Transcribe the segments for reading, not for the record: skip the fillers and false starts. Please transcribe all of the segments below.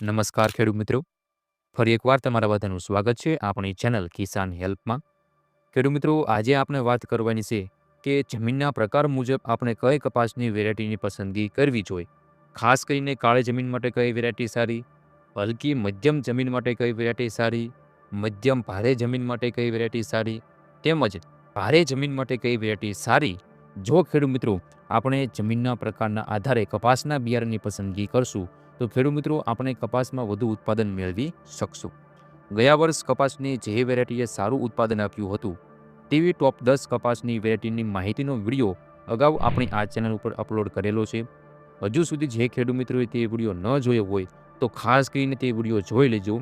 નમસ્કાર ખેડૂત મિત્રો, ફરી એકવાર તમારા બધાનું સ્વાગત છે આપણી ચેનલ કિસાન હેલ્પમાં. ખેડૂત મિત્રો, આજે આપણે વાત કરવાની છે કે જમીનના પ્રકાર મુજબ આપણે કઈ કપાસની વેરાયટીની પસંદગી કરવી જોઈએ. ખાસ કરીને કાળી જમીન માટે કઈ વેરાયટી સારી, હલકી મધ્યમ જમીન માટે કઈ વેરાયટી સારી, મધ્યમ ભારે જમીન માટે કઈ વેરાયટી સારી, તેમજ ભારે જમીન માટે કઈ વેરાયટી સારી. જો ખેડૂત મિત્રો આપણે જમીનના પ્રકારના આધારે કપાસના બિયારણની પસંદગી કરશું તો ખેડૂત મિત્રો આપણે કપાસમાં વધુ ઉત્પાદન મેળવી શકશું. ગયા વર્ષ કપાસની જે વેરાયટીએ સારું ઉત્પાદન આપ્યું હતું તેવી ટોપ 10 કપાસની વેરાયટીની માહિતીનો વિડીયો અગાઉ આપણી આ ચેનલ ઉપર અપલોડ કરેલો છે. હજુ સુધી જે ખેડૂત મિત્રોએ તે વિડીયો ન જોયો હોય તો ખાસ કરીને તે વિડીયો જોઈ લેજો,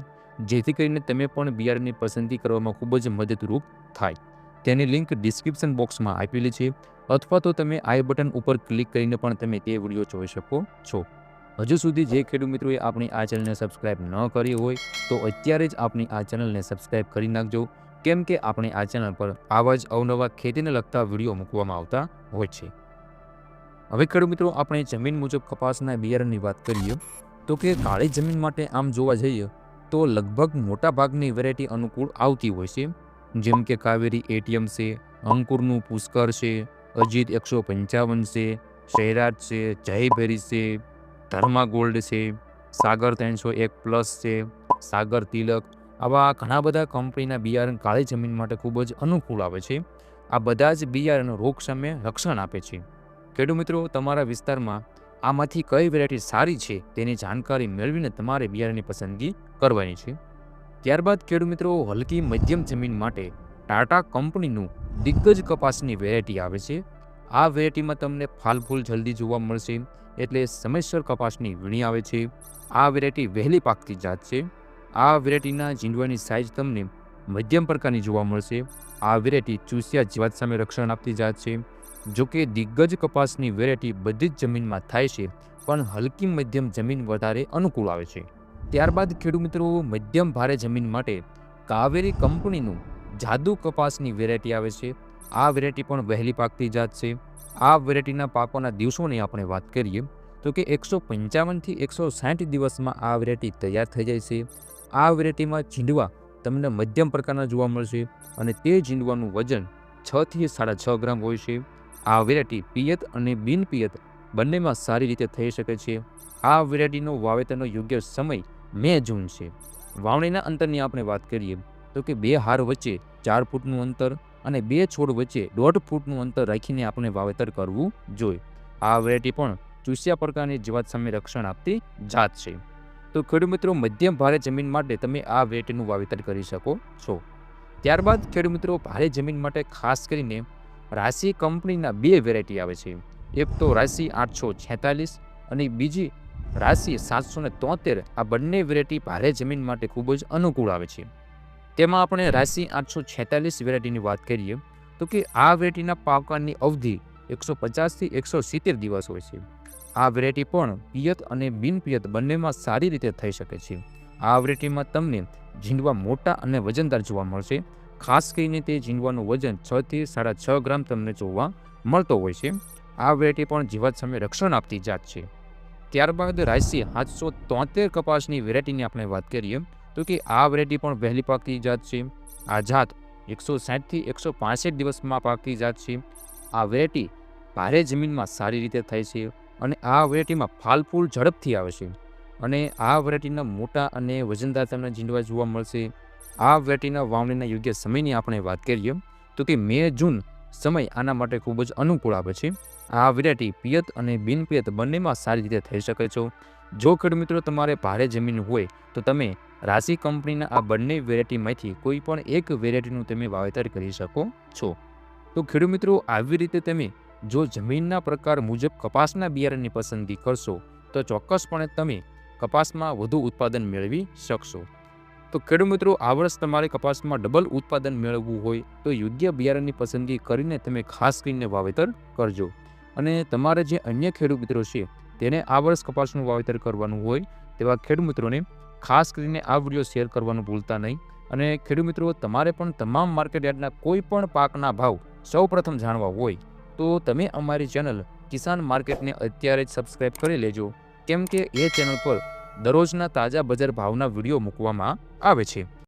જેથી કરીને તમે પણ બિયારણની પસંદગી કરવામાં ખૂબ જ મદદરૂપ થાય. તેની લિંક ડિસ્ક્રિપ્શન બોક્સમાં આપેલી છે, અથવા તો તમે આઈ બટન ઉપર ક્લિક કરીને પણ તમે તે વિડીયો જોઈ શકો છો. હજુ સુધી જે ખેડૂત મિત્રોએ આપણી આ ચેનલને સબસ્ક્રાઇબ ન કરી હોય તો અત્યારે જ આપણી આ ચેનલને સબસ્ક્રાઇબ કરી નાખજો, કેમ કે આપણે આ ચેનલ પર આવા જ અવનવા ખેતીને લગતા વિડીયો મૂકવામાં આવતા હોય છે. હવે ખેડૂત મિત્રો આપણે જમીન મુજબ કપાસના બિયારણની વાત કરીએ તો કે કાળી જમીન માટે આમ જોવા જઈએ તો લગભગ મોટા ભાગની વેરાયટી અનુકૂળ આવતી હોય છે, જેમ કે કાવેરી એટીએમ છે, અંકુરનું પુષ્કર છે, અજીત 155 છે, સૈરાટ છે, જયભેરી છે, ધર્મા ગોલ્ડ છે, સાગર 301+ છે, સાગર તિલક. આવા ઘણા બધા કંપનીના બિયારણ કાળી જમીન માટે ખૂબ જ અનુકૂળ આવે છે. આ બધા જ બિયારણ રોગ સામે રક્ષણ આપે છે. ખેડૂત મિત્રો, તમારા વિસ્તારમાં આમાંથી કઈ વેરાયટી સારી છે તેની જાણકારી મેળવીને તમારે બિયારણની પસંદગી કરવાની છે. ત્યારબાદ ખેડૂત મિત્રો હલકી મધ્યમ જમીન માટે ટાટા કંપનીનું દિગ્ગજ કપાસની વેરાયટી આવે છે. આ વેરાયટીમાં તમને ફાલફૂલ જલ્દી જોવા મળશે, એટલે સમયસર કપાસની વીણી આવે છે. આ વેરાયટી વહેલી પાકતી જાત છે. આ વેરાયટીના ઝીંડવાની સાઇઝ તમને મધ્યમ પ્રકારની જોવા મળશે. આ વેરાયટી ચૂસિયા જીવાત સામે રક્ષણ આપતી જાત છે. જોકે દિગ્ગજ કપાસની વેરાયટી બધી જ જમીનમાં થાય છે, પણ હલકી મધ્યમ જમીન વધારે અનુકૂળ આવે છે. ત્યારબાદ ખેડૂત મિત્રો મધ્યમ ભારે જમીન માટે કાવેરી કંપનીનું જાદુ કપાસની વેરાયટી આવે છે. આ વેરાયટી પણ વહેલી પાકતી જાત છે. આ વેરાયટીના પાકોના દિવસોની આપણે વાત કરીએ તો કે 155 થી 160 દિવસમાં આ વેરાયટી તૈયાર થઈ જાય છે. આ વેરાયટીમાં ઝીંડવા તમને મધ્યમ પ્રકારના જોવા મળશે અને તે ઝીંડવાનું વજન 6 થી 6.5 ગ્રામ હોય છે. આ વેરાયટી પિયત અને બિન પિયત બંનેમાં સારી રીતે થઈ શકે છે. આ વેરાયટીનો વાવેતરનો યોગ્ય સમય મે જૂન છે. વાવણીના અંતરની આપણે વાત કરીએ તો કે 2 હાર વચ્ચે 4 ફૂટનું અંતર અને 2 છોડ વચ્ચે 1.5 ફૂટનું અંતર રાખીને આપણે વાવેતર કરવું જોઈએ. આ વેરાયટી પણ ચૂસિયા પ્રકારની જીવાત સામે રક્ષણ આપતી જાત છે. તો ખેડૂત મિત્રો મધ્યમ ભારે જમીન માટે તમે આ વેરાયટીનું વાવેતર કરી શકો છો. ત્યારબાદ ખેડૂત મિત્રો ભારે જમીન માટે ખાસ કરીને રાશિ કંપનીના 2 વેરાયટી આવે છે. એક તો રાશિ 846 અને બીજી રાશિ 773. આ બંને વેરાયટી ભારે જમીન માટે ખૂબ જ અનુકૂળ આવે છે. તેમાં આપણે રાશિ 846 વેરાયટીની વાત કરીએ તો કે આ વેરાયટીના પાકવાની અવધિ 150 થી 170 દિવસ હોય છે. આ વેરાયટી પણ પિયત અને બિનપિયત બંનેમાં સારી રીતે થઈ શકે છે. આ વેરાયટીમાં તમને ઝીંડવા મોટા અને વજનદાર જોવા મળશે. ખાસ કરીને તે ઝીંડવાનું વજન 6 થી 6.5 ગ્રામ તમને જોવા મળતો હોય છે. આ વેરાયટી પણ જીવાત સામે રક્ષણ આપતી જાત છે. ત્યારબાદ રાશિ 773 કપાસની વેરાયટીની આપણે વાત કરીએ તો કે આ વેરાયટી પણ વહેલી પાકતી જાત છે. આ જાત 160 થી 165 દિવસમાં પાકતી જાત છે. આ વેરાયટી ભારે જમીનમાં સારી રીતે થાય છે અને આ વેરાયટીમાં ફાલફૂલ ઝડપથી આવે છે અને આ વેરાયટીના મોટા અને વજનદાર તમને ઝીંડવા જોવા મળશે. આ વેરાયટીના વાવણીના યોગ્ય સમયની આપણે વાત કરીએ તો કે મે જૂન સમય આના માટે ખૂબ જ અનુકૂળ આવે છે. આ વેરાયટી પિયત અને બિનપિયત બંનેમાં સારી રીતે થઈ શકે છે. જો ખેડૂત મિત્રો તમારે ભારે જમીન હોય તો તમે રાશિ કંપનીના આ બંને વેરાયટીમાંથી કોઈ પણ એક વેરાયટીનું તમે વાવેતર કરી શકો છો. તો ખેડૂત મિત્રો આવી રીતે તમે જો જમીનના પ્રકાર મુજબ કપાસના બિયારણની પસંદગી કરશો તો ચોક્કસપણે તમે કપાસમાં વધુ ઉત્પાદન મેળવી શકશો. તો ખેડૂત મિત્રો આ વર્ષ તમારે કપાસમાં ડબલ ઉત્પાદન મેળવવું હોય તો યોગ્ય બિયારણની પસંદગી કરીને તમે ખાસ કરીને વાવેતર કરજો. અને તમારે જે અન્ય ખેડૂત મિત્રો છે તેને આ વર્ષ કપાસનું વાવેતર કરવાનું હોય તેવા ખેડૂત મિત્રોને ખાસ કરીને આ વિડીયો શેર કરવાનું ભૂલતા નહીં. અને ખેડૂત મિત્રો તમારે પણ તમામ માર્કેટ યાર્ડના કોઈ પણ પાકના ભાવ સૌપ્રથમ જાણવા હોય તો તમે અમારી ચેનલ કિસાન માર્કેટને અત્યારે જ સબસ્ક્રાઇબ કરી લેજો, કેમ કે એ ચેનલ પર દરરોજના તાજા બજાર ભાવના વિડીયો મૂકવામાં આવે છે।